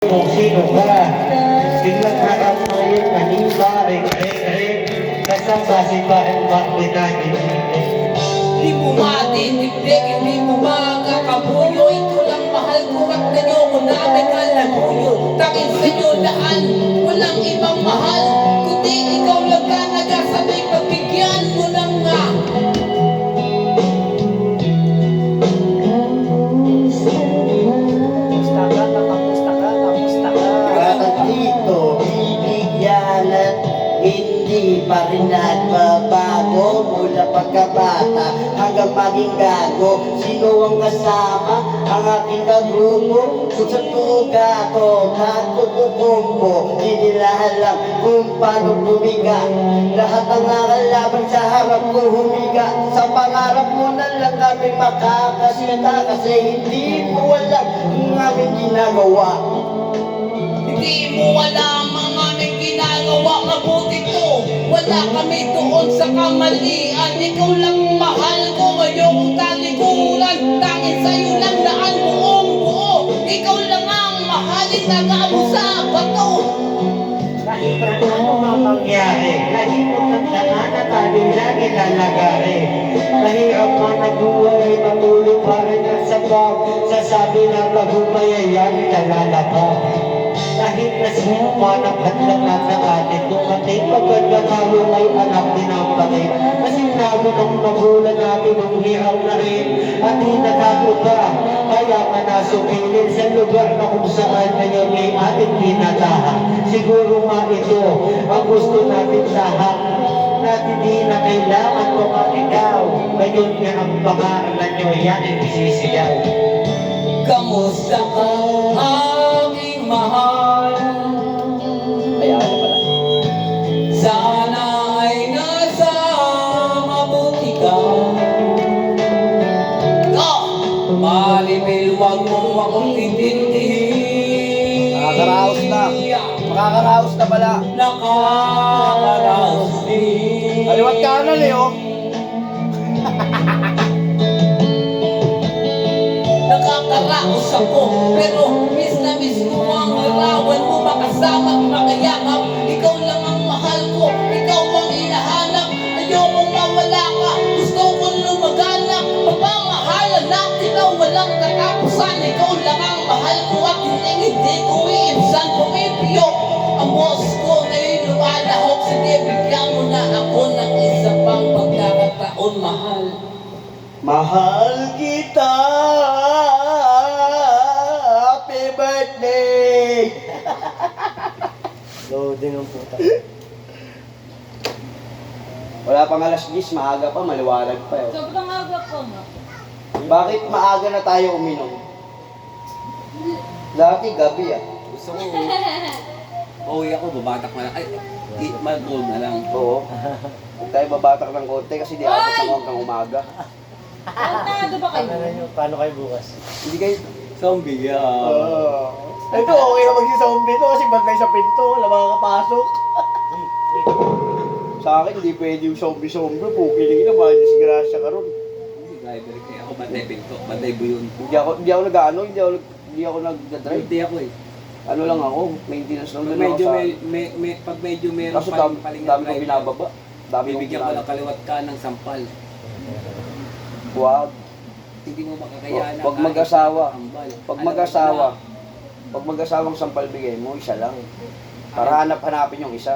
Kung sino ka, biglang harap ngayon, kanina, kasang basi pa ang bakit natin. Di mo matitigdig, hindi mo makakabuyo. Ikaw lang mahal ko at ganyo ko namin kalabuyo. Takin sa'yo daan, walang ibang mahal, kundi ikaw lang ka nagasabay, pagbigyan mo lang nga. Dito, bibigyan at hindi pa rin nagbabago. Mula pagkabata hanggang maging gago, sino ang kasama? Ang aking kagrupo. Kung sa tuga ko, natutukumpo, di nila alam kung paano tumiga. Lahat ang nakalaban sa harap ko humiga. Sa pangarap mo na lang kami makakasita, kasi hindi mo alam ang aming ginagawa. Hindi mo alam ang aming ginagawa, mabuti ko. Wala kami doon sa kamalian. Ikaw lang mahal ko, ayokong talikuran. Tangin sa'yo lang daan buong buo. Ikaw lang ang mahalin, nag-amo sa bato. Kahit ano mang mangyari, lagi mo tandaan na tayo lagi lalagari. Mahirap man ang buhay, patuloy pa rin ang sabag. Sasabi ng tagumpayayan, nalalabag. Kahit na sino man ang hadlangan sa atin, kung ating pagkaganawa ay anak din ang patay. Kasi nago ng magulang natin ang hirap na rin at hinagako ka. Kaya ka nasukilin sa lugar na kung saan ngayon ay ating pinatahan. Siguro nga ito ang gusto natin lahat, natin di na kailangan tumatigaw. Ngayon nga ang pangalan nyo, yan ang isisigaw. Kamusta ka, aking mahal? Kaya ano pala? Sana ay nasa mabuti ka. Maribel, wag mo akong titindihin. Makakaraos na. Makakaraos na pala. Nakakaraos din. Kaliwat kanan, Leo. Nakakaraos ako, pero miss na miss ko ang larawan mo. Makasama at makayakap, ikaw lang ang mahal ko, ikaw ang hinahanap. Ayokong mawala ka, gusto kong lumaganap. Pagmamahalan natin na walang katapusan. Ikaw lang ang mahal ko at hindi ko iibsan. Pumipiyok ang boss ko, ngayon lumalahok. Sige, bigyan mo na ako ng isa pang pagkakataon, mahal. Mahal kita. Happy birthday. Loading ang puta. Wala pang alas 10, maaga pa, maliwanag pa eh. Sobrang aga po, no? Bakit maaga na tayo uminom? Dati gabi ah. Gusto ko, uuwi ako, babatak na lang. Ay, mag-gold na lang. Oo. Huwag tayo babatak ng konti kasi di abot ng hanggang umaga. Tantado ba kayo? Paano kayo bukas? Hindi kayo... Zombie, Ito, okay na magsizombie ito kasi bantay sa pinto, wala makakapasok. Sa akin, hindi pwede yung zombie-zombie. Pukiling na, mahal disgrasya ka ron. driver kaya ako bantay pinto, bantay buyon. Hindi ako nag-ano, hindi ako nag-drive. Hindi ako eh. Ano lang ako, maintenance lang Pag din ako medyo, sa... pag medyo meron Kaso dami ko binababa. Dami kong bibigyan ko ng kaliwat ka ng sampal. Huwag. Hindi mo makakayanan. Pag mag-asawa, Pag pag mag-asawang sampal bigay mo, isa lang. Para hanapin yung isa.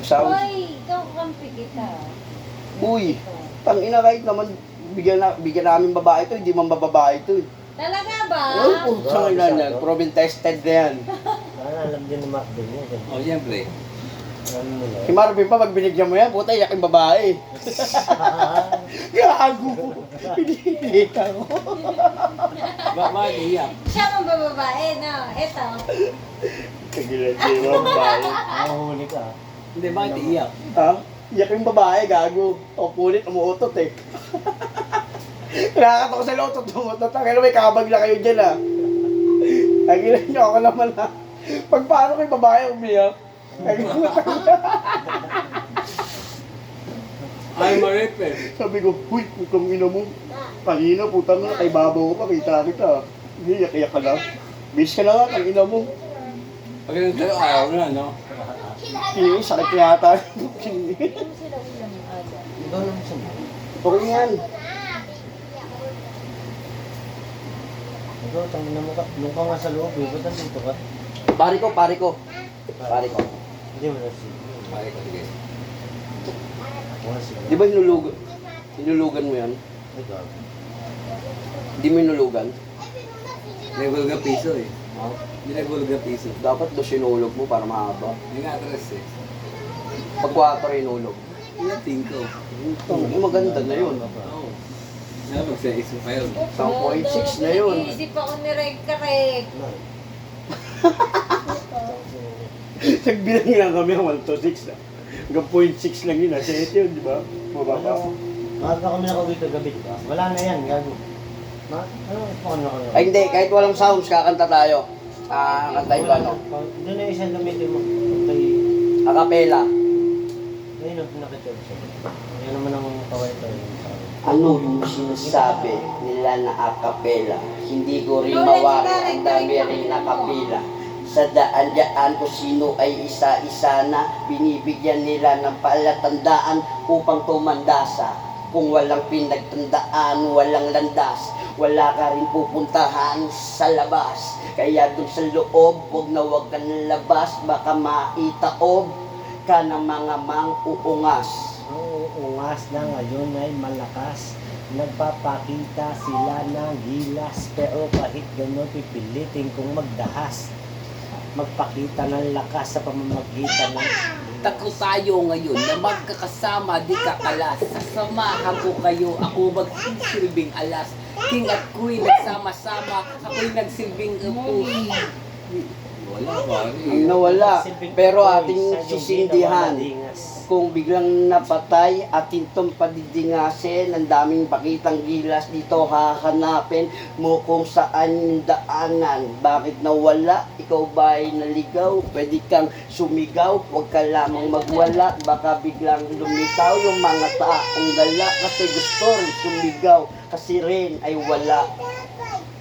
Hoy, ikaw kampi kita. Uy, tangina kahit naman bigyan namin babae ito, hindi man babae ito eh. Talaga ba? Ay, putang ina yan. Proven tested na yan. Alam din ni Mark din yan. Oh, siyempre. Si Marvin pa, pag binigyan mo yan, puta, iyak yung babae. Gago. Pinili ka mo. Bakit iyak? Siya mong bababae, no? Ito. Kagilan siya yung babae. Mahuli ka. Hindi, bakit iyak? Ha? Iyak yung babae, gago. O pulit, umuutot eh. Nakakato ko sa lotot, umuutot. Kaya may kabag na kayo dyan ah. Kagilan nyo ako naman ah. Pag paano kay babae umiyak? I'm a rapper. Sabi ko, huy, putang ina mo. Kanina, putang ina, kay babaw ko pa, kita kita. Iyak-iyak ka lang. Bis ka lang ang ina mo. Pag ganun sa'yo, ayaw na, no? Kini, sakit yata. Ano sila ulam ng aga? Ikaw naman sa mga. Okay yan. Ikaw, tangin na mo ka. Nung ka nga sa loob, eh. Ba't nandito ka? Pare ko. Pare ko. Hindi mo na sige. Pare ko, sige. Ako nga sige. Di ba hinulugan mo yan? Ay, gago. Di mo hinulugan? Nagulga piso eh. Hindi nagulga piso. Dapat do sinulog mo para mahaba. Hindi nga atras eh. Pag 4 hinulog. Hindi na tingko. Maganda na yun. Oo. Sana magsa-is mo kayo. 10.6 na yun. Iisip ako ni Reg Karek. Nagbilang lang kami ang 1 to 6 na. Hanggang 0.6 lang yun. Nasa 8 yun, di ba? Mababa. Maaga kami nakawit gabi, di ba? Wala na yan, gago. Ano na kami? Ay hindi, kahit walang sounds, kakanta tayo. Kantahin ba no? Doon na isang gamitin mo. Kay... Acapella. Ayun ang pinakitib sa Yan naman ang kaway-kaway sa akin. Ano yung sinasabi nila na acapella? Hindi ko rin mawari, ang dami rin nakapila. Sa daan-daan ko sino ay isa-isa na binibigyan nila ng palatandaan upang tumandasa. Kung walang pinagtandaan, walang landas, wala ka rin pupuntahan sa labas. Kaya dun sa loob, huwag na huwag ka labas, baka maitaob ka ng mga mang-uungas. Ang uungas na ngayon ay malakas. Nagpapakita sila ng gilas. Pero kahit gano'n pipilitin kong magdahas. Magpakita ng lakas sa pamamagitan ng... Tatlo tayo ngayon na magkakasama, di kakalas. Sasamahan ko kayo, ako magsisilbing alas. King at queen nagsama-sama, ako'y nagsilbing apo. Wala ba? Ang nawala, pero ating sisindihan. Kung biglang napatay, atin tong padidingasin. Ang daming pakitang gilas dito hahanapin mo kung saan yung daanan. Bakit nawala? Ikaw ba ay naligaw? Pwede kang sumigaw, huwag ka lamang magwala. Baka biglang lumitaw yung mga taong gala. Kasi gusto rin sumigaw, kasi rin ay wala.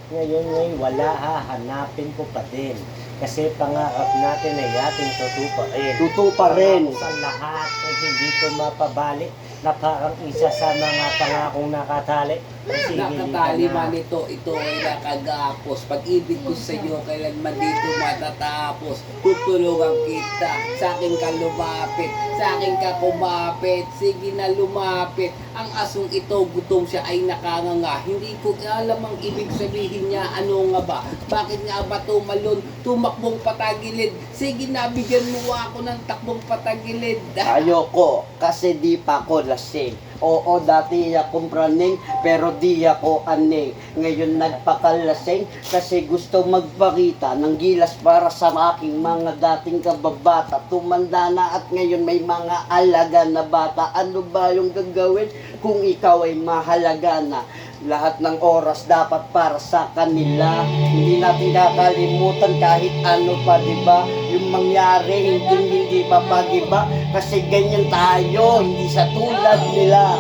Ngayon ay wala, hahanapin ko pa din. Kasi pangarap natin ay ating tutuparin. Tutuparin. Sa lahat ay hindi ko mapabalik na parang isa sa mga pangakong nakatali. Sige, Nakatali hindi ka man na. ito ay nakagapos. Pag-ibig ko sa iyo, kailanman dito matatapos. Tutulungan kita, sa akin ka lumapit, sa akin ka kumapit, sige na lumapit. Ang asong ito, gutom siya ay nakanganga. Hindi ko alam ang ibig sabihin niya, ano nga ba? Bakit nga ba tumalon, tumakbong patagilid? Sige na, bigyan mo ako ng takbong patagilid. Ayoko, kasi di pa ako lasing. Oo, dati akong praning, pero di ako aning. Ngayon nagpakalasing, kasi gusto magpakita ng gilas para sa aking mga dating kababata. Tumanda na at ngayon may mga alaga na bata. Ano ba yung gagawin kung ikaw ay mahalaga na? Lahat ng oras dapat para sa kanila. Hindi natin kakalimutan kahit ano pa, diba? Yung mangyari, hindi papagiba. Kasi ganyan tayo, hindi sa tulad nila.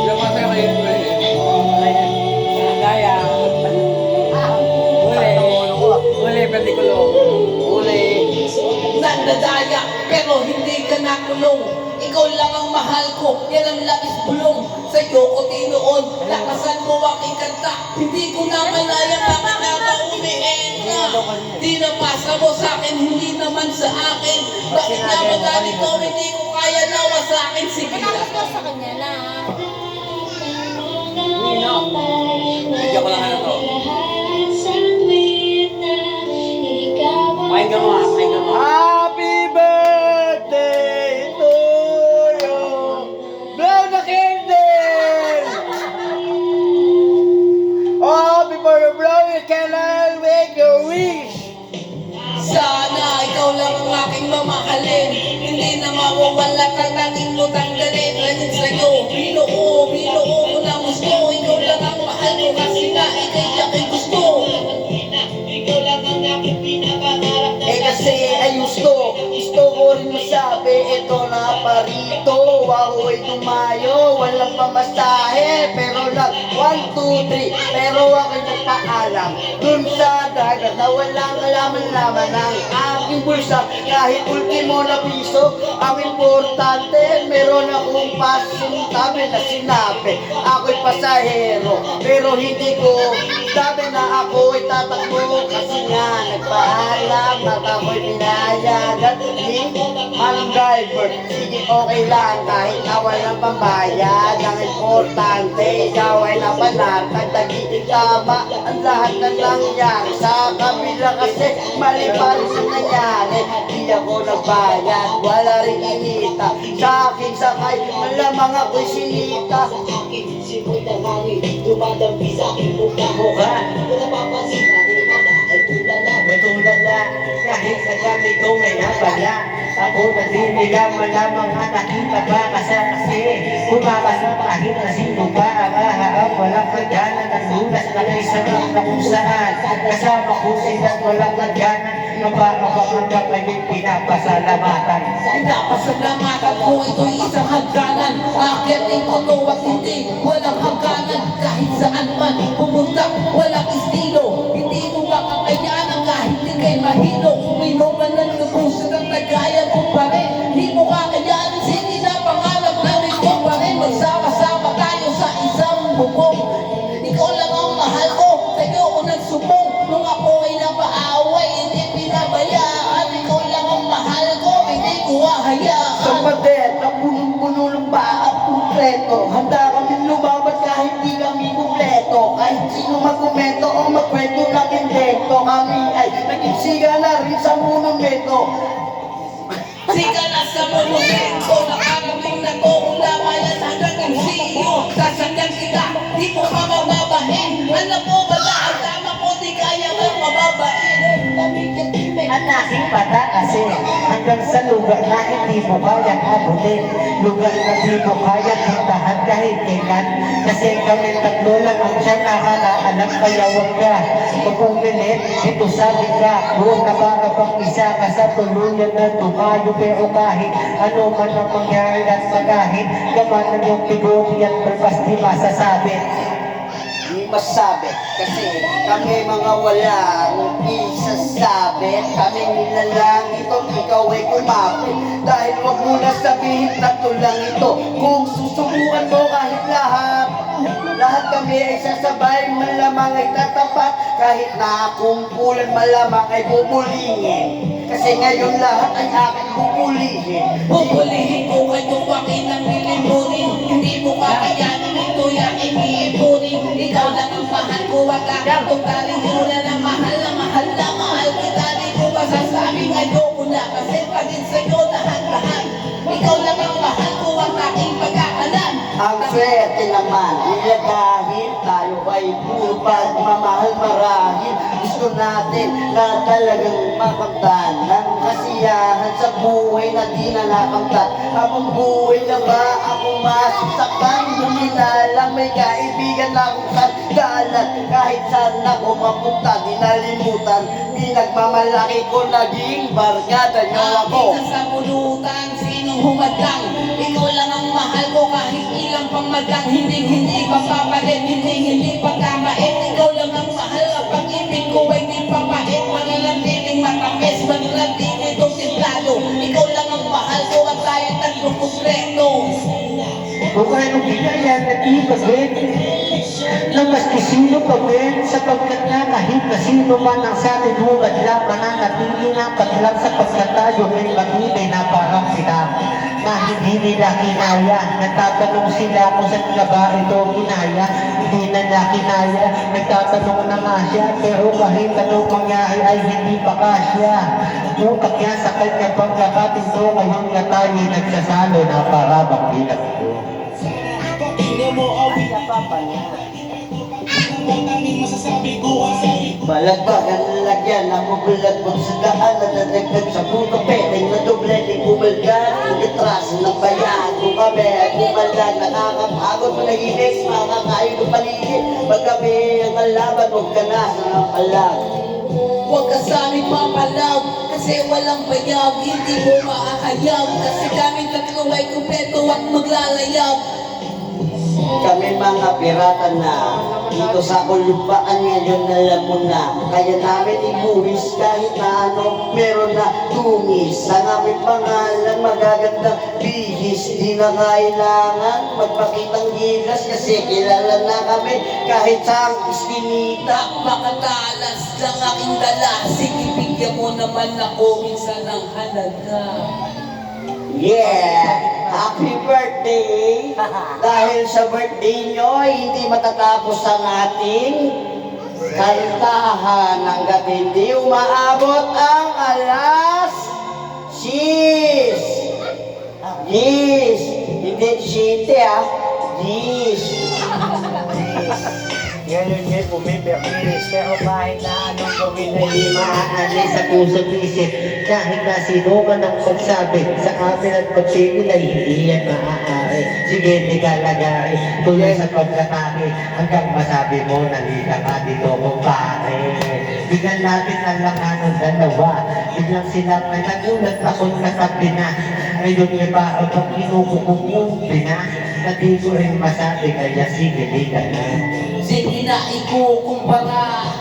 Ilang masa kayo yun eh? Daya. Uli, particulo. Uli. Nandadaya, pero hindi ka nakulong. Ikaw lang ang mahal ko, yan ang labis bulong. Sa'yo ko tinuon, lakasan mo aking kanta. Hindi ko na malayang makakaumiin na. Di na pasa mo sa'kin, hindi naman sa akin. Bakit nga ba ganito, hindi ko kaya nawa sa'kin. Sige na. Pinakas ko sa kanya na. Bigyan ko lang ano to. Pakinggan mo ha, pakinggan mo. Happy birthday to you. Blow the candle. Oh, before you blow it, can I make your wish? Sana ikaw lang ang aking mamahalin. Hindi na mawawala ka naging lutang galit. Ganyan sa'yo, binuo ko na gusto. Ikaw lang ang mahal ko kasi nga ikay aking gusto. Ikaw lang ang aking ito na parito. Ako ay tumayo, walang pamasahe. Pero lang, 1, 2, 3. Pero ako'y nagpaalam dun sa dagat na walang alaman-laman ng aking bulsa. Kahit ultimo na piso, ang importante, meron akong pasintabi na sinabi. Ako'y pasahero, pero hindi ko sabi na ako'y tatakbo. Kasi nga nagpaalam at ako'y pinayagan ni Manong Driver. Sige, okay lang kahit na walang pambayad. Ang importante, ikaw ay napalatag. Nagiging tama ang lahat na nangyari. Sa kabila kasi mali pa rin sa nangyari. Di ako nagbayad, wala rin inita. Sa aking sakay, malamang ako'y sinita. Simoy na hangin, dumadampi sa aking mukha. Wala papansin, aking mata ay tulala. May tulala, kahit sa gamit ko may nabala. Ako na din nila malamang na nakita ba kasi kumakasa kahit na sino ba ang ahaap. Walang kagana ng lunas na may sarap na kung saan. Kasama ko sila't walang kagana na hanggang ngayon pinapasalamatan. Pinapasalamatan ko ito'y isang hangganan. Akin ay totoo at hindi walang hangganan. Kahit saan man pumunta, walang estilo. Hindi mo makakayanan kahit di kay mahilo. Uminom man ng lubos at nagaya ko pa rin. Hindi mo kakayanan, hindi na pangarap namin ko pa rin. Magsama-sama tayo sa isang bubong. Ikaw lang ang mahal ko, sa'yo ko nagsubong. Nung ako ay napaaway, hindi pinabayaan. Ikaw lang ang mahal ko, hindi ko hahayaan. Sa pader na punong-puno ng ba at konkreto. Handa kami lumaban kahit di kami kumpleto. Kahit sino magkomento o magkwento ng invento. Kami ay naging na rin sa monumento. Sika na sa monumento, nakakabing na to kung lamayan hanggang MCU. Sasakyan kita, di mo pa mababahin. Alam mo ba na ang tama ko, di kaya kang mababahin. Ang aking pata kasi hanggang sa lugar na hindi mo kayang abutin. Lugar na di mo kayang hintahan kahit kailan. Kasi kami tatlo lang ang siyang nakakaalam. Kaya huwag ka magpumilit, ito sabi ka. Huwag na para pang isa ka sa tuluyan na tumayo. Pero kahit ano man ang mangyari at magahit, kamanan yung tiguri at purpose di masasabi. Di masabi kasi kami mga walang isasabi. Kami nilalang ito, ikaw ay kumapit. Dahil wag mo na sabihin tatlo lang ito. Kung susubukan mo kahit lahat kami ay sasabay, malamang ay tatapat. Kahit nakumpulan, malamang ay bubulingin. Kasi ngayon lahat ay aking bubulihin. Pupulihin ko kayo akin ng nilimunin. Hindi mo kakayanan ito yung iniipunin. Ikaw lang ang mahal ko at aking tungkaling muna na mahal na mahal na mahal kita. Di ko masasabing ayoko na kasi pa din sa'yo lahat-lahat. Ikaw lang ang mahal ko at aking pagkakalan. Ang swerte naman, nila dahil tayo ay puro pagmamahal marahil. Gusto natin na talagang makamtan ng kasiyahan sa buhay na di na nakamtan. Habang buhay na ba ako masasaktan? Luminala may kaibigan na akong sandalan. Kahit saan ako mapunta, di nalimutan. Pinagmamalaki ko naging barkada niyo ako. Aking sa pulutan, sinong humadlang? Ikaw lang ang mahal ko kahit ilang pangmadlang. Hindi papapalit, hindi pagkamait. Ikaw lang ang mahal at pag-ibig ko ay di papait. Mananatiling matamis, mananatiling itong simplado. Ikaw lang ang mahal ko at tayo tatlo kumpleto. Kung anong binayan at ibagin na maski sino pa rin sapagkat na kahit na sino man ang sa atin hungad lang mananatili na patlang sapagkat tayo ay matibay na parang sila na hindi nila kinaya. Nagtatanong sila kung saan na ba ito kinaya. Hindi na niya kinaya. Nagtatanong na nga siya pero kahit anong mangyari ay hindi pa kasya. Utak niya sa kanya pagkakatin to ngayon nga tayo nagsasalo na para bang pinagdo. Malagpagan lalagyan ang mabulagbag sa daan at nadagdag sa puto peteng na doble di bumalgan ang atraso ng bayan kung kami ay bumalag nakakapagod manahimik makakain ng paligid pag kami ang kalaban huwag ka na sa palag. Huwag ka sana'y mapalaw kasi Kasi walang bayag, hindi mo maahayag. Kasi kaming tatlo ay kumpleto at maglalayag. Kami mga pirata na dito sa kulupaan ngayon alam mo na. Kaya namin ibuwis kahit na ano meron na tungis. Ang aming pangalan magagandang bihis. Di na kailangan magpakitang gilas kasi kilala na kami kahit sa iskinita. Napakatalas ng aking dala. Sige, bigyan mo naman ako minsan ng halaga. Yeah! Happy birthday! Dahil sa birthday nyo, hindi matatapos ang ating kantahan hanggat hindi umaabot ang alas 6. Yes! Hindi 7 ah. Yes! Ngayon niya bumibigis, pero kahit na anong gawin na hindi maaalis sa puso't isip. Kahit na sino man ang magsabi sa amin at pagpigil ay hindi yan maaari. Sige, di ka lagay, tuloy sa pagkatake, hanggang masabi mo, nalita ka dito, kumpare. Bigyan natin ang lakas ng dalawa, biglang sila may nagulat ako'y katabi na. Ngayon iba ang pag kinukukumpi na, na di ko rin masabi, kaya sige, di ka na. Sige na, ikukumpara.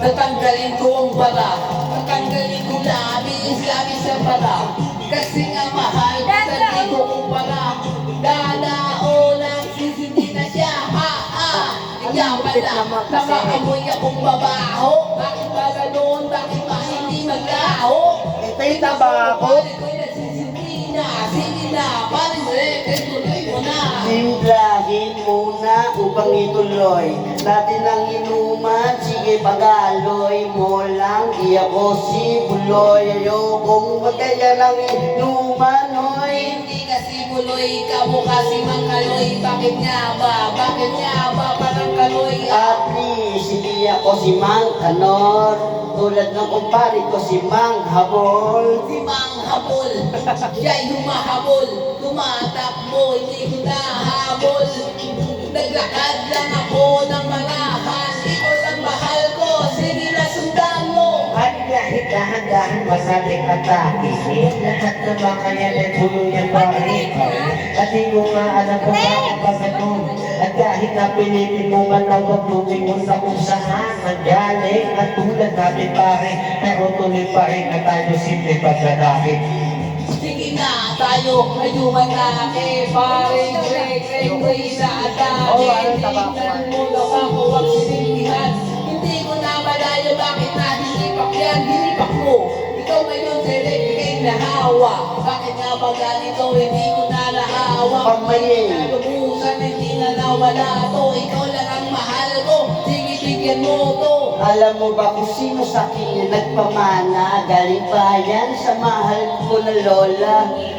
Tatanggalin ko ang bara. Tatanggalin ko labis sa bara. Kasi nga mahal, hindi ko kumpara. Dadao ng sisindi na siya, ha, ha. Kaya pala, nakaamoy akong babaho. Bakit ba ganun? Bakit ba hindi maglaho? Ito yung tabako. Sige na, parin mo tuloy mo na. Timplahin muna upang ituloy natin ang inuman. Sige, pag-aloy mo lang. Di ako si Buloy. Ayokong magkaya ng inuman, hoy. Hindi kasi buloy ka mo kasi mangkaloy. Bakit nga ba? Bakit nga ba parang kaloy? At least, hindi ako si Mang Kanor. Tulad ng kumpare ko si Mang Habol. Si Mang Habol, siya'y humahabol. Tumatakbo, hindi ko nahabol. Naglakad lang ako ng marahan. Ikaw lang mahal ko, sige na sundan mo. At kahit dahan-dahan masaling atake, lahat na ba kaya na tuluyan pa rin? At di ko nga alam kung bakit ba ganun. At kahit na pilitin mo man lang ang tumingon na kung saan magaling at tulad natin pare, pero tuloy pa rin na tayo simple pagkadaki. Sige na, tayo ayungan na paring Greg, na atake. Tingnan mo lang ako ang sinindihan. Hindi ko na malayo bakit na hinipak yan, hinipak mo. Ikaw ngayon si Greg, nahawa. Bakit nga ba ganito, hindi ko na nahawa. Pagmayin. Nalubusan, hindi na nawala to. Ikaw lang ang mahal ko, sige bigyan mo to. Alam mo ba kung sino sa akin nagpamana? Galing pa yan sa mahal ko na lola.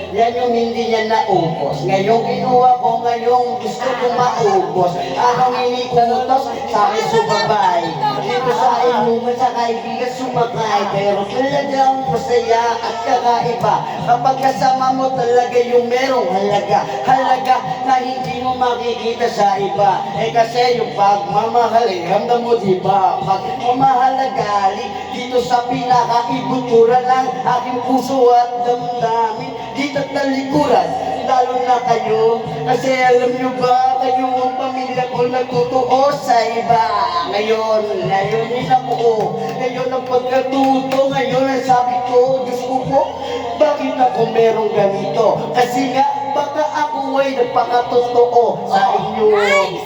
Yan yung hindi niya naubos. Ngayong kinuha ko, ngayong gusto ko maubos. Anong iniutos sa akin sumabay? Dito sa inuman sa kaibigan sumakay. Pero talagang masaya at kakaiba. Kapag kasama mo talaga yung merong halaga. Halaga na hindi mo makikita sa iba. Eh kasi yung pagmamahal, ramdam mo diba? Bakit mo mahalagali? Dito sa pinakaibutura lang aking puso at damdamin. Dito talikuran, lalo na kayo. Kasi alam nyo ba, kayo ang pamilya ko nagtotoo sa iba. Ngayon nila ko. Ngayon ang pagkatuto, ngayon ang sabi ko, Diyos ko po, bakit ako merong ganito? Kasi nga, baka ako ay nagpakatotoo sa inyo.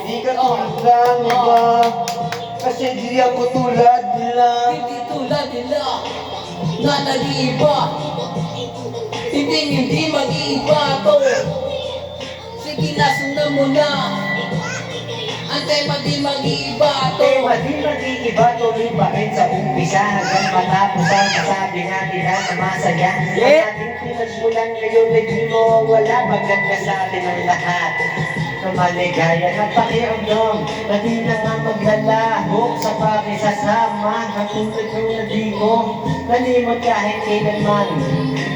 Di ka tulad lang, iba. Kasi di ako tulad nila. Hindi tulad nila na nag-iiba. Hindi mag-iiba to. Sige na, sundan mo na. Antay mag-iiba to. Eh, madi mag-iiba tuloy pa rin sa umpisa hanggang matapos ang sabi natin na masaya. Ang ating pinagmulan ngayon ay di mo wala maganda sa atin ang lahat. Maligaya na pakiramdam, pati na nga maglalahok sa pakisasama. Natulad yung nadi mo, nalimot kahit kailanman.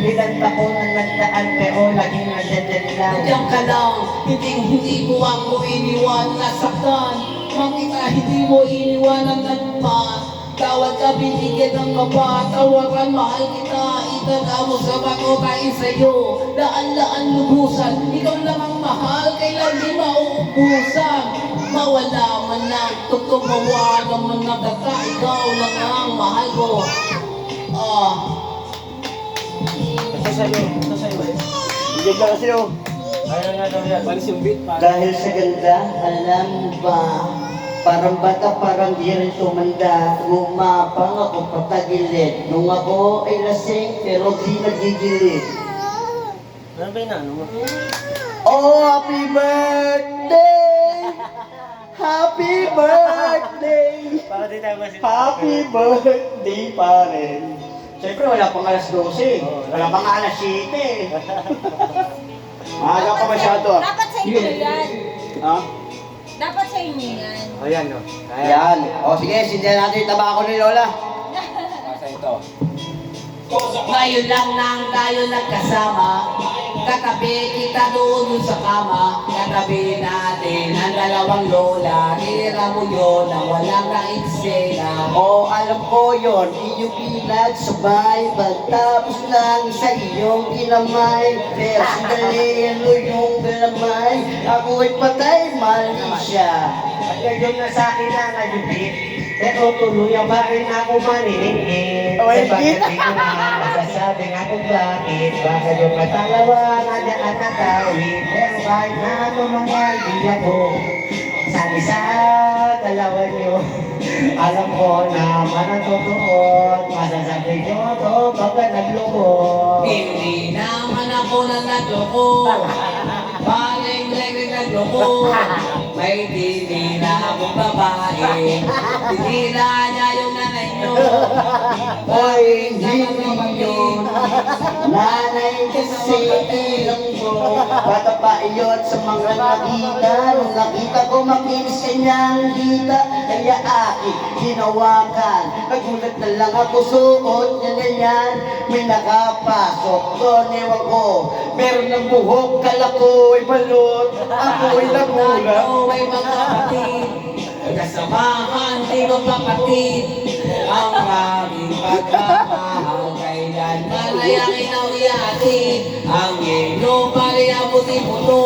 Ilang taon ang nagdaan pero laging nandiyan lang. Diyan ka lang, hindi mo ako iniwan nasaktan. Makita hindi mo iniwan ang nagman. Tawag ka binigyan ng kaba, tawagan mahal kita, itala mo sa bato kain sa'yo. Daan-daan lubusan, ikaw lang ang mahal, kailan di mauubusan. Mawala man lang, tugtog mawala man nakaka, ikaw lang ang mahal ko. Ito sa'yo. Bigyan ka kasi oh. Ayaw nga daw yan. Panis yung beat, pare. Dahil sa ganda, alam mo ba? Parang bata, parang di rin tumanda. Gumapang ako patagilid. Nung ako ay lasing, pero di nagigilid. Ano ba yun? Oh, happy birthday! Happy birthday! Para di tayo masita. Happy birthday pa rin. Siyempre, wala pang alas 12. Wala pang alas 7. Maaga pa masyado ah. Dapat sa inyo yan. Ha? Dapat sa inyo yan. Ayan no. Ayan. O sige, sindihan natin yung tabako ni Lola. Pasa ito. Ngayon lang nang tayo nagkasama, katabi kita doon sa kama. Katabi natin ang dalawang lola, tira mo yun na walang kaitsena. O alam ko yon, iyong pinagsabay. Pagtapos lang sa iyong kinamay. Pero sandali, ano yung galamay? Ako ay patay, mali siya. At ngayon na sa akin ang nagipit. Pero tuloy ang bakit ako maniningin. Oh, Sa hindi. bakit di ko na masasabi nga kung bakit. Baka yung katalawa na daan natawid. Pero kahit na tulungan di ako. Sabi sa dalawa niyo. Alam ko naman ang totoo. Masasabi niyo to pagka nagloko. Hindi naman ako na nagloko, paling-leg nagloko. May tinira akong babae, tinira niya yung nanay niyo. Oy, hindi yun. Nanay kasi ilang mo. Bata pa iyon sa mga nakita. Nung nakita ko makinis kanyang dita. Kaya aking hinawakan. Nagulat na lang ako, suot niya na yan. May nakapasok doon, ewan ko. Meron ng buhok, kala ko ay balot. Ako ay nagulat. Ako ay mga kapatid, kasamahan di ko kapatid. Ang aking pagkamahal kailan malayakin ang iatid. Ang iyong paliabutin mo to,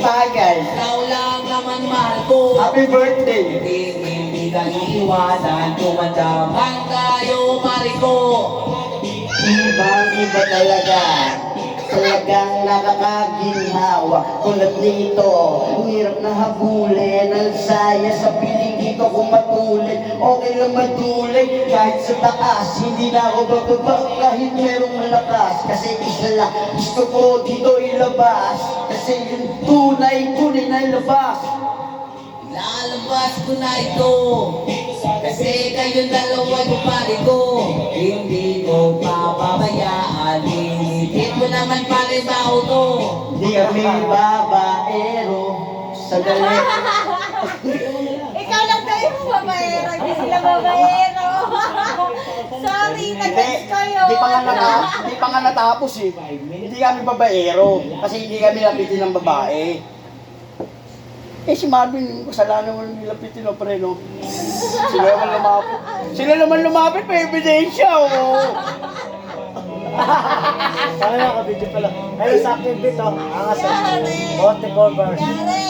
Tagal. ikaw lang naman mahal ko. Happy birthday. Hindi ka iiwanan, tumandaman tayo mariko. Ibang-iba talaga. Talagang nakakaginhawa. Tulad nito, hirap na habulin. Ang saya sa piling dito kung matulid. Okay lang matulid kahit sa taas. Hindi na ako bababa kahit merong malakas. Kasi isa lang gusto ko dito ilabas. Kasi yung tunay na ilabas. Lalabas ko na ito, kasi kayong dalawa yung pare ko. Hindi ko papabayaan, linipit mo naman pare ba to. Di kami babaero. Sandali. Ikaw lang daw yung babaero, hindi sila babaero. Sorry, nag-gets ko yun. Hindi pa nga natapos eh. Hindi kami babaero. Kasi hindi kami lapitin ng babae. Eh si Marvin, kasalanan mo nilapitin ng pre, no? Sila naman lumapit, may ebidensya, oh! Sana yung kabidyo pala. Ayun sa akin bit oh. Angas ang 44 bars. Yari.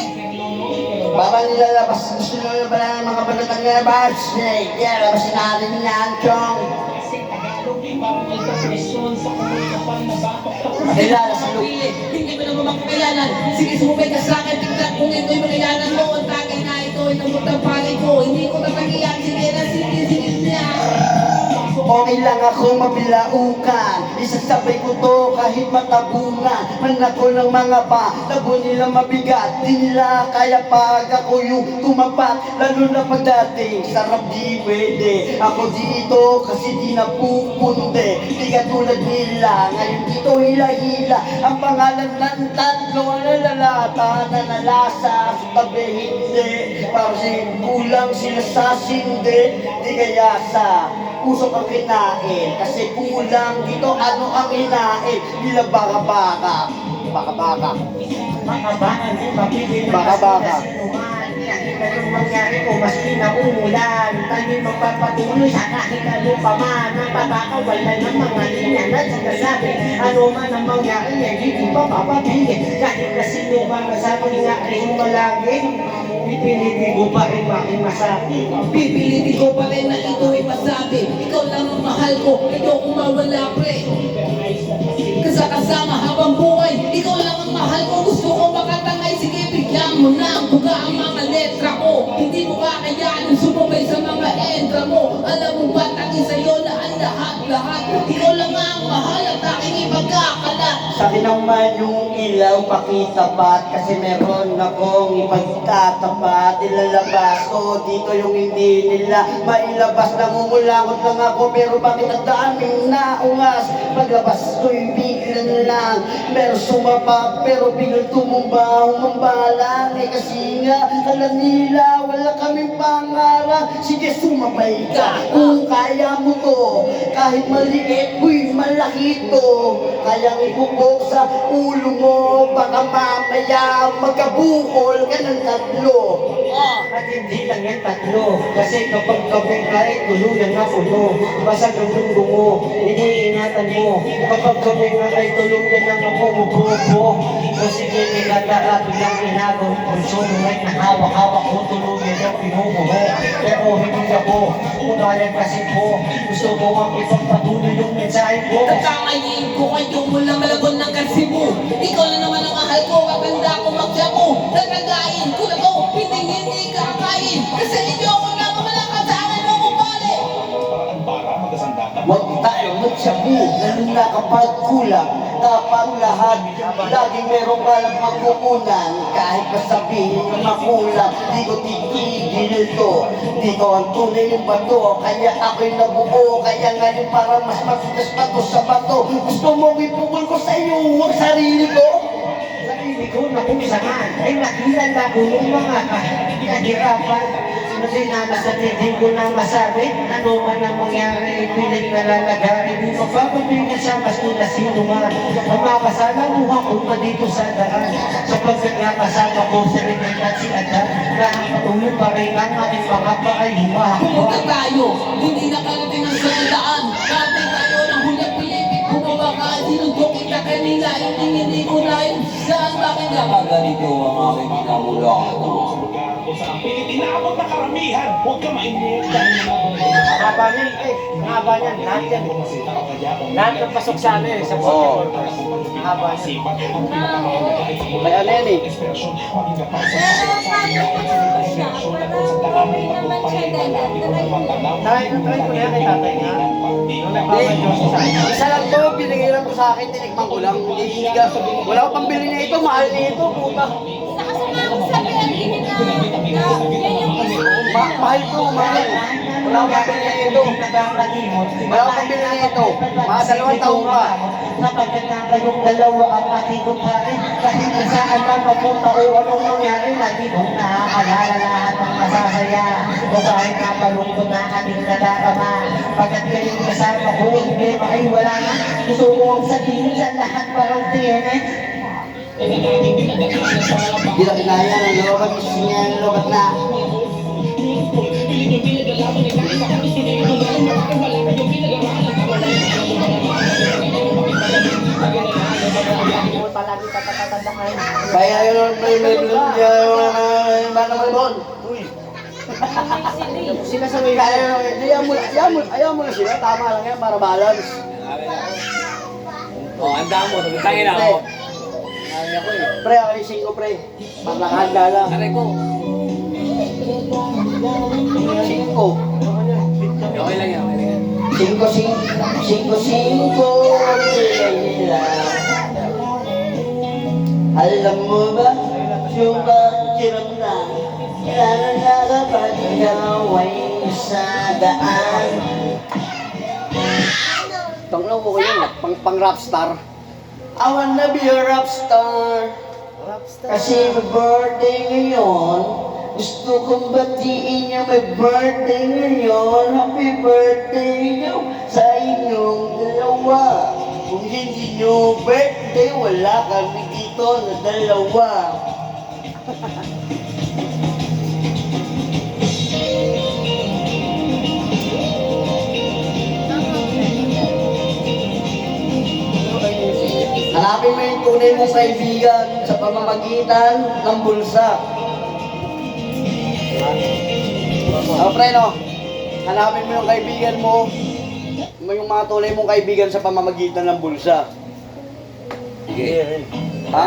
Baka nilalabas, gusto nyo ba ng mga balatang nilabas? Kaya labasin natin yan, Chong! Kilala sa lupa. Hindi mo naman makakailanan. Sige, sumubay ka sa akin, tignan kung ito'y makailanan mo. Ang tagay na ito'y namutang palay ko. Hindi ko tatagiyan, sige na, sige niya. Okay lang ako mabilaukan. Isasabay ko to kahit matabungan. Manako ng mga tabo nila mabigat. Di nila kaya pag ako yung tumapat. Lalo na pagdating sarap di pwede. Ako dito kasi di napupunde. Di katulad nila ngayon dito hila-hila. Ang pangalan ng tatlo nalalata na nalasa sa tabi hindi. Parang kulang sila sa sindi. Di kaya sa usok ang kinain kasi kulang dito ano ang hinain nila baka-baka Makabangan di mapili ng Baka-baka. kasinuman. anong mangyari ko, maski na umulan. Tayo'y magpapatuloy sa kahit ano pa man. Ang pagkakawalan ng mga linya na sinasabi, ano man ang mangyari, hindi pa mapapili. Kahit na sino ba masabi nga ay malagin, pipilitin ko pa rin aking masabi. Pipilitin ko pa rin na ito'y masabi. Ikaw lang ang mahal ko, ayoko mawala pre. Kasama habang buhay, ikaw lang ang mahal ko. Gusto ko makatangay, sige bigyan mo na ang buga ang mga letra ko. Hindi mo kakayanin sumabay sa mga entra mo. Alam mo ba, tangin sa'yo na ang lahat-lahat. Ikaw lang ang mahal at aking ipagkakalat. Sa akin naman yung ilaw pakitapat kasi meron akong ipagtatapat. Ilalabas ko dito yung hindi nila mailabas. Nangungulangot lang ako pero bakit ang daming naungas? Paglabas ko'y biglan lang pero sumapa pero biglang tumumba. Humamba lang kasi nga alam nila wala kaming pangarap. Sige sumabay ka kung kaya mo to. Kahit maliit, uy malaki to. Kayang ibubog sa ulo mo. Baka mamaya magkabukol ka ng tatlo. At hindi lang yan tatlo. Kasi kapag gabing ka ay tuluyan na puno. Basag ang lunggo mo, iniingatan mo. Kapag gabing ka ay tuluyan na mamumububo. Kasi iningatarat lang inagong konsumo. Ay nahawak-hawak ko tuluyan yung pinumuho. Pero hindi ako, unayan kasi po. Gusto ko ang ipagpatuloy yung mensahe ko. Tatangayin ko kayo mula malagon ng kasi mo. Ikaw lang naman ang mahal ko, maganda ko magsyapo. Tatagayin ko na to, hindi kakain. Kasi hindi ako nakamalakad sa akin mo bali. Huwag tayo magsabi, lalo na kapag kulang. Tapang lahat, laging merong walang magkukunan. Kahit masabihin yung makulang, di ko titigil to. Di ko ang tunay yung bato, kaya ako'y nabuo. Kaya ngayon para mas matigas pa to sa bato. Gusto mo ipukul ko sa iyo, huwag sarili ko. Sarili ko na kung saan ay nakilala ko yung mga kahirapan. Kasi nanasatin ko na masabi, ano man ang mangyari, pilit na lalagay. Magpapabigyan siya mas na sino man. Ang makasalamuha ko pa dito sa daan. Sapagkat nakasama ko sa rin at si Adan. Nakakatulong pa rin ang aking mga paayuha. Pumunta tayo, hindi nakarating ang sandaan. Dati tayo ng hulang pilipit, bumaba ka, sinundok kita kanila. Hindi ko na yun, saan bakit nakaganito ang aking pinamula? Kung saan Pilitinabot na karamihan, huwag ka mainit. Haba niyan, haba niyan, lahat yan. Lahat ng pasok sa ano eh, sa Oo. haba niyan. May ano yan eh. Pero paano pag siya, parang hindi naman siya ganyan. Try ko na yan kay tatay nga. Nung nagpapadyo sa akin. Isa lang to, pinagiran ko sa akin, tinikman ko lang. Hindi ka, wala ko pambili na ito, mahal na ito, puta. Sa kasama ko sabi, ang hindi na yan yung isa. Mahal ko, mahal. Wala ko pambili na ito. Wala ko pambili na ito. Mga 2 taon pa. Napagkat na kayong dalawa ang aking kumpare. Kahit na saan man mapunta o anong nangyari, lagi kong naaalala lahat ng masasaya. O kahit napalungkot na ating nadarama. Pagkat kayong kasama ko, hindi maiwala na. Gusto ko ang sabihin sa lahat parang TNS. Hindi na kinaya, nalobat, gusto niya, nalobat na. Kaya yun, may malibon. Uy. Sila sa may Kaya ayaw mo na sila, tama lang yan para balance. Oh, ang damo, tangin na ako. Pre, ako yung 5 pre. Paglakahanda lang. Aray ko. 5. Okay lang yan, okay lang yan. 5, alam mo ba yung pakiramdam na kapag ikaw ay sa daan. Tanglaw ko yun, pang rap star. I wanna be a rap star. Kasi may birthday ngayon. Gusto kong batiin yung may birthday ngayon. Happy birthday nyo sa inyong dalawa. Kung hindi nyo birthday, wala kami dito na dalawa. Hanapin mo yung tunay mong kaibigan sa pamamagitan ng bulsa. Pre, no? Hanapin mo yung kaibigan mo, yung mga tunay mong kaibigan sa pamamagitan ng bulsa. Sige. Ha?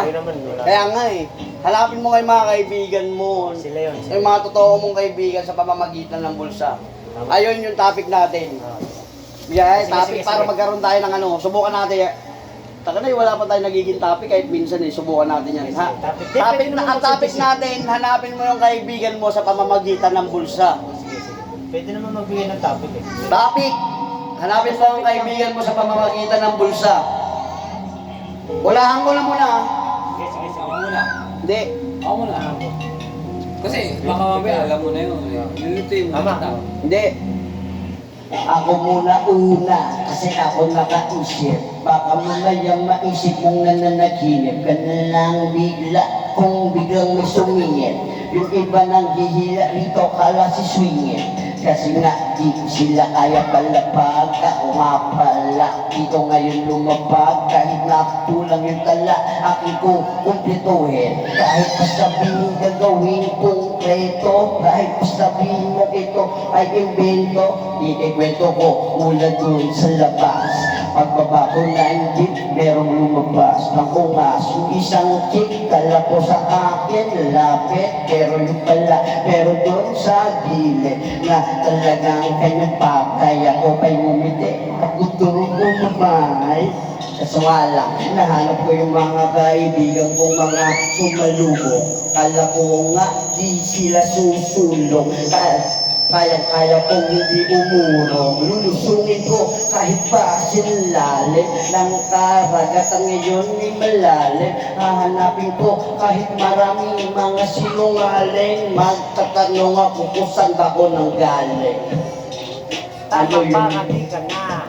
Kaya nga eh. Hanapin mo kay mga kaibigan mo. Sila yun. Yung mga totoo mong kaibigan sa pamamagitan ng bulsa. Ayun yung topic natin. Yeah, topic para magkaroon tayo ng ano. Subukan natin. Taka na, wala pa tayo nagiging topic kahit minsan eh. Subukan natin yan. Ha? Ang topic natin, hanapin mo yung kaibigan mo sa pamamagitan ng bulsa. Pwede naman magbigay ng topic eh. Topic! Hanapin mo ang kaibigan mo sa pamamagitan ng bulsa. Walahan mo na muna. Sige. Ako muna. Hindi. Ako muna. Kasi baka mamaya alam mo na yun. Lulutuin mo na tao. Hindi. Ako muna una, kasi ako nakaisip. Baka mamaya maisip mong nananaginip ka na lang bigla, kung biglang may sumingit. Yung iba nang hihila rito, kala si swingit. Kasi nga di ko sila kaya palapag. Ako nga pala, dito ngayon lumapag. Kahit na kulang yung tala, aking kong kumpletuhin. Kahit pa sabihin gagawin konkreto, kahit pa sabihin mo ito ay invento, ikikwento ko mula dun sa labas. Pagbaba ko ng jeep, merong lumabas ng ungas. Yung isang chick, kala ko sa akin, lapit. Pero yung pala, pero doon sa gilid na talagang kanyang pakay. Ako pa'y ngumiti, ako doon umamay. Kaso nga lang, nahanap ko yung mga kaibigan kong mga sumalubong. Kala ko nga, di sila susulong. Kaya kong hindi umurong. Lulusungin ko kahit pa sinlalim ng karagatan ngayon ay malalim. Hahanapin ko kahit maraming mga sinungaling. Magtatanong ako kung saan ako nang galing. Ano yun? Tapapangati ka na.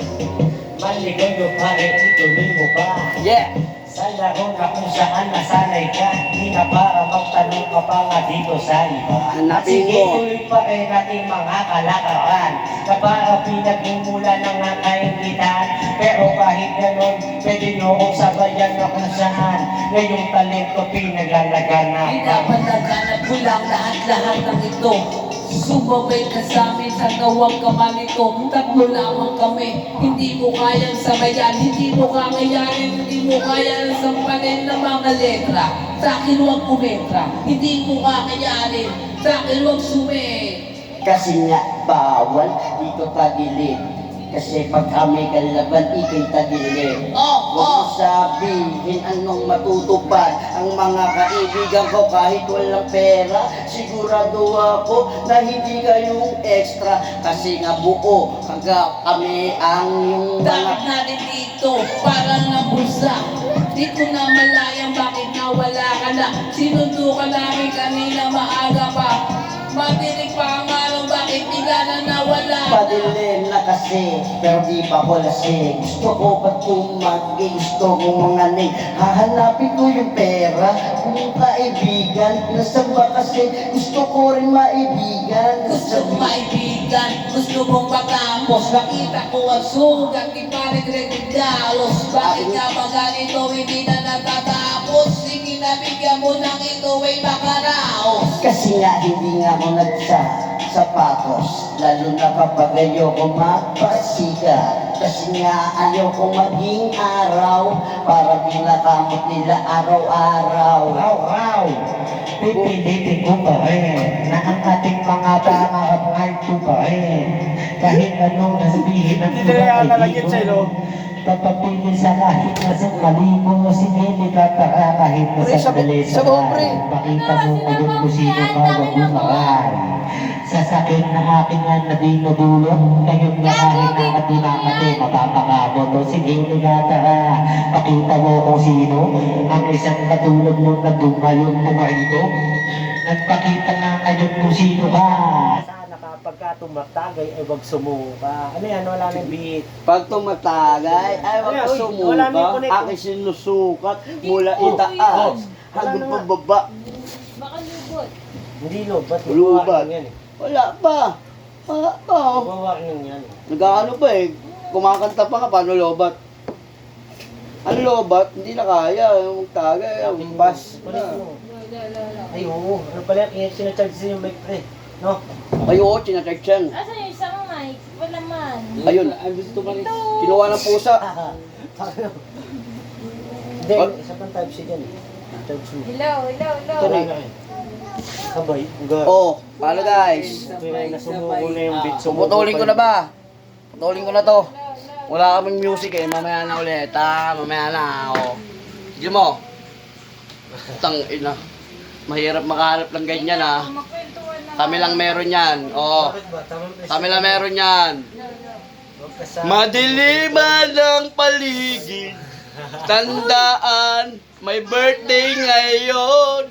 Maligayo pa rin, ituloy mo ba? Yeah! Sa laro na kung saan nasanay ka, di na para magtanong ka pa nga dito sa iba. Hanapin Sige, mo. tuloy pa rin natin mga kalakaran, na para pinagmumula ng mga kaingitan. Pero kahit ganun, pwede nyo kong sabayan na kung saan ngayong talento pinaglalagana. Ay dapat naghanap ko lang lahat-lahat ng ito. Sumabay ka sa amin sa gawang kamalito. Tatlo lamang kami, hindi mo kayang sabayan, hindi mo kakayanin, hindi mo kayang sampanin ng mga letra. Sa akin huwag kumetra, hindi mo kakayanin, sa akin huwag Kasi nga bawal dito tagilid. Kasi pag kami kalaban, ikay tagilid. Huwag mo sabihin anong matutupad. Ang mga kaibigan ko kahit walang pera, sigurado ako na hindi kayong extra. Kasi nga buo, hanggang kami ang yung Dapat mga... natin dito, parang nabulsa. Di ko na malayang bakit nawala ka na. Sinundo ka namin kanina maaga pa. Matinig pa ang araw, bakit bigla na nawala na? Padilim na kasi, pero di pa ko lasing. Gusto ko ba't tumagi, gusto kong mga ning. Hahanapin ko yung pera, kung kaibigan. Nasaan ba kasi, gusto ko rin maibigan. Gusto kong maibigan, gusto mong matapos. Nakita ko ang sugat, di pa nagregalos. Bakit nga ba ganito, hindi na natatapos? Sige na bigyan mo ng ito ay makaraos. Kasi nga hindi nga ako nagsapatos, lalo na kapag ayoko magpasikat. Kasi nga ayoko maging araw, para binakamot nila araw-araw. Wow! Pipilitin ko pa rin na ang ating mga pangarap ay tuparin. Kahit anong nasabihin ng mga kaibigan, papatigil sa kahit na sandali mo, sinili ka para kahit na sandali sa kahit. Pakita mo ngayon kung sino ka, wag mo makay. Sa sakit na aking na dinudulot, ngayon na kahit nakatimakati, mapapakabot o sinili ka tara. Pakita mo kung sino, ang isang katulad mo na dumayon mo ito. Nagpakita nga ngayon kung sino ka. Sana kapag ka tumatagay ay wag sumuka. Ano yan, wala nang beat. Pag tumatagay, ay wag Ay, ka wala nang sumuka. connect. Aking sinusukat mula itaas hanggang pababa. Baka lubot. Hindi lobat. Lubat. Yan eh. Wala pa. Wala pa. Warning yan. Nag-ano pa eh. Kumakanta pa nga, paano lobat? Ano lobat? Hindi na kaya. Magtagay. Bas. Ay, oo. Ano pala, kaya sinacharge sa yung mic pre. No? Ay, oo, chinacharge yan. Asan yung isang mic? Wala man. Ayun. Ang gusto pa rin. Kinuha ng pusa. Hindi, isa pang type C dyan eh. Charge mo. Hello. Wala na eh. Sabay. Oh, paano guys? Nasumuko na yung beat. Puputulin ko na ba? Putulin ko na to. Wala kaming music eh. Mamaya na ulit. Mamaya na. Oh. Sige mo. Tang ina. Mahirap makahanap ng ganyan ah. Makwentuhan na. Kami lang meron yan. Oo. Kami lang meron yan. Madiliman ng paligid. Tandaan, may birthday ngayon.